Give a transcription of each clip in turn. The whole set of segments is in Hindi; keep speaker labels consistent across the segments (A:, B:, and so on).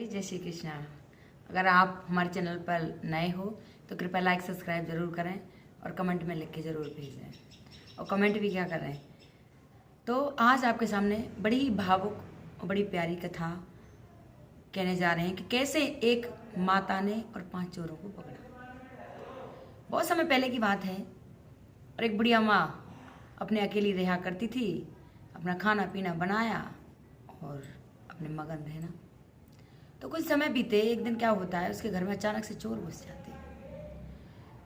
A: जय श्री कृष्णा। अगर आप हमारे चैनल पर नए हो तो कृपया लाइक सब्सक्राइब जरूर करें और कमेंट में लिख के ज़रूर भेजें। और कमेंट भी क्या करें। तो आज आपके सामने बड़ी भावुक और बड़ी प्यारी कथा कहने जा रहे हैं कि कैसे एक माता ने और 5 चोरों को पकड़ा। बहुत समय पहले की बात है और एक बुढ़िया माँ अपने अकेली रहा करती थी, अपना खाना पीना बनाया और अपने मगन रहना। तो कुछ समय बीते, एक दिन क्या होता है, उसके घर में अचानक से चोर घुस जाते हैं।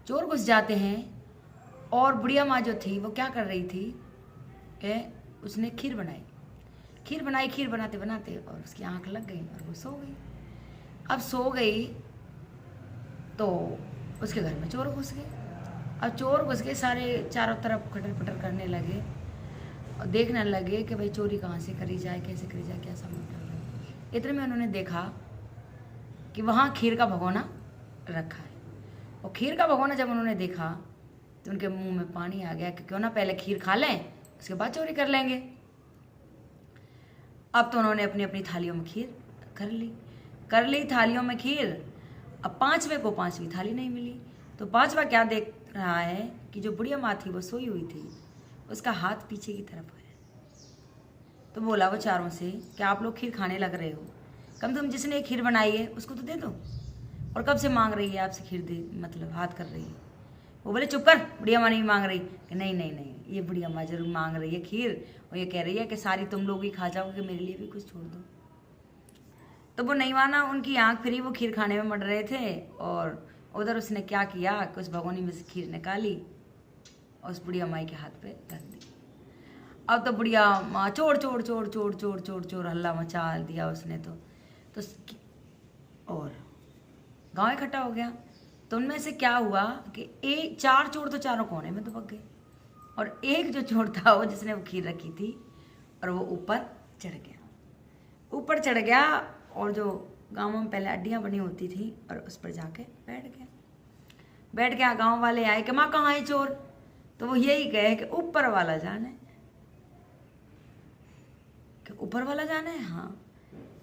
A: चोर घुस जाते हैं और बुढ़िया माँ जो थी वो क्या कर रही थी कि उसने खीर बनाई। खीर बनाते बनाते और उसकी आंख लग गई और वो सो गई। अब सो गई तो उसके घर में चोर घुस गए। अब चोर घुस के सारे चारों तरफ खटर पटर करने लगे और देखने लगे कि भाई चोरी कहाँ से करी जाए, कैसे करी जाए, क्या सामान कर रहे हैं। इतने में उन्होंने देखा कि वहाँ खीर का भगोना रखा है। और खीर का भगोना जब उन्होंने देखा तो उनके मुंह में पानी आ गया कि क्यों ना पहले खीर खा लें, उसके बाद चोरी कर लेंगे। अब तो उन्होंने अपनी अपनी थालियों में खीर कर ली थालियों में खीर। अब 5वें को 5वीं थाली नहीं मिली तो 5वां क्या देख रहा है कि जो बुढ़िया माँ थी वो सोई हुई थी, उसका हाथ पीछे की तरफ है। तो बोला वो चारों से कि आप लोग खीर खाने लग रहे हो, कम से कम जिसने खीर बनाई है उसको तो दे दो, और कब से मांग रही है आपसे खीर दे, मतलब हाथ कर रही है। वो बोले चुप कर, बुढ़िया माँ नहीं मांग रही। कि नहीं, ये बुढ़िया माँ जरूर मांग रही है खीर, और ये कह रही है कि सारी तुम लोग ही खा जाओगे, मेरे लिए भी कुछ छोड़ दो। तो वो नहीं माना, उनकी आंख फिरी, वो खीर खाने में मर रहे थे। और उधर उसने क्या किया कि उस भगोनी में से खीर निकाली और उस बुढ़िया माई के हाथ पे रख दी। अब तो बुढ़िया माँ चोर चोर चोर चोर चोर चोर चोर हल्ला मचा दिया उसने तो और गांव इकट्ठा हो गया। तो उनमें से क्या हुआ कि 4 चोर तो चारों कोने में दुबक गए, और एक जो चोर था वो जिसने वो खीर रखी थी और वो ऊपर चढ़ गया और जो गांवों में पहले अड्डियाँ बनी होती थी और उस पर जाके बैठ गया। गांव वाले आए कि माँ कहाँ है चोर, तो वो यही कहे कि ऊपर वाला जाने। कि ऊपर वाला जाना है, हाँ,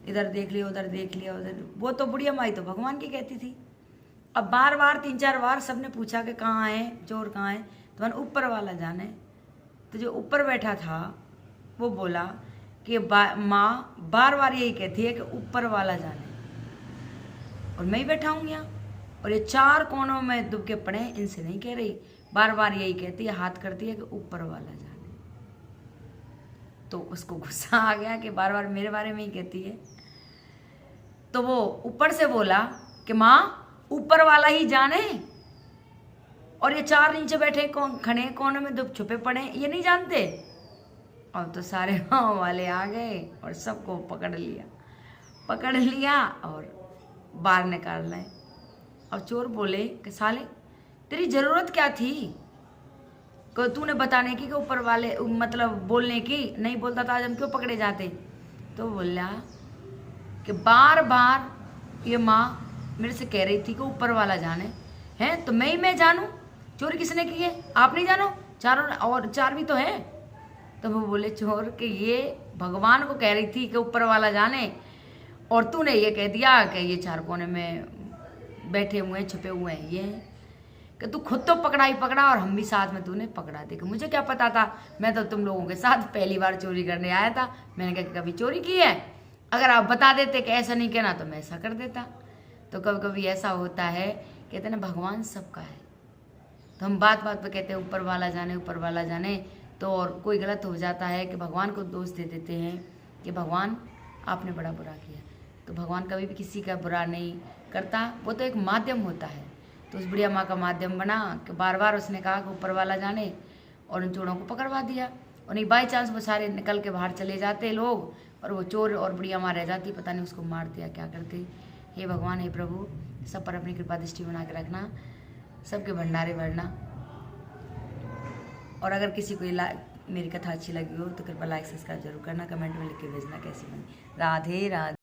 A: इधर देख लिया उधर देख लिया उधर। वो तो बुढ़िया माई तो भगवान की कहती थी। अब बार 3-4 बार सबने पूछा कि कहाँ है चोर, कहाँ है, तो मैंने ऊपर वाला जाना है। तो जो ऊपर बैठा था वो बोला कि माँ बार यही कहती है कि ऊपर वाला जाना है, और मैं ही बैठा हूँ यहाँ, और ये 4 कोनों में दुबके पड़े, इनसे नहीं कह रही, बार यही कहती है, हाथ करती है कि ऊपर वाला जाना है। तो उसको गुस्सा आ गया कि बार मेरे बारे में ही कहती है। तो वो ऊपर से बोला कि माँ ऊपर वाला ही जाने, और ये 4 नीचे बैठे खड़े कोने में दुब छुपे पड़े, ये नहीं जानते। अब तो सारे गाँव वाले आ गए और सबको पकड़ लिया और बाहर निकाल लाए। अब चोर बोले कि साले तेरी जरूरत क्या थी को तूने बताने की कि ऊपर वाले, मतलब बोलने की, नहीं बोलता था आज हम क्यों पकड़े जाते। तो बोला कि बार ये माँ मेरे से कह रही थी कि ऊपर वाला जाने हैं, तो मैं जानूं चोरी किसने की है, आप नहीं जानो, चारों और 4 भी तो है। तो वो बोले चोर कि ये भगवान को कह रही थी कि ऊपर वाला जाने, और तूने ये कह दिया कि ये 4 कोने में बैठे हुए हैं, छुपे हुए हैं, ये कि तू खुद तो पकड़ा और हम भी साथ में तूने पकड़ा दे। कि मुझे क्या पता था, मैं तो तुम लोगों के साथ पहली बार चोरी करने आया था, मैंने कहा कभी चोरी की है, अगर आप बता देते कि ऐसा नहीं कहना तो मैं ऐसा कर देता। तो कभी कभी ऐसा होता है, कहते हैं ना भगवान सबका है, तो हम बात पे कहते हैं ऊपर वाला जाने, तो और कोई गलत हो जाता है कि भगवान को दोष दे देते हैं कि भगवान आपने बड़ा बुरा किया। तो भगवान कभी भी किसी का बुरा नहीं करता, वो तो एक माध्यम होता है। तो उस बुढ़िया माँ का माध्यम बना कि बार उसने कहा कि ऊपर वाला जाने, और उन चोरों को पकड़वा दिया। और नहीं बाई चांस वो सारे निकल के बाहर चले जाते लोग, और वो चोर और बुढ़िया माँ रह जाती, पता नहीं उसको मार दिया क्या करते। हे भगवान, हे प्रभु, सब पर अपनी कृपा दृष्टि बना के रखना, सबके भंडारे भरना। और अगर किसी को मेरी कथा अच्छी लगी हो तो कृपया लाइक सब्सक्राइब जरूर करना, कमेंट में लिख के भेजना कैसी बनी। राधे राधे।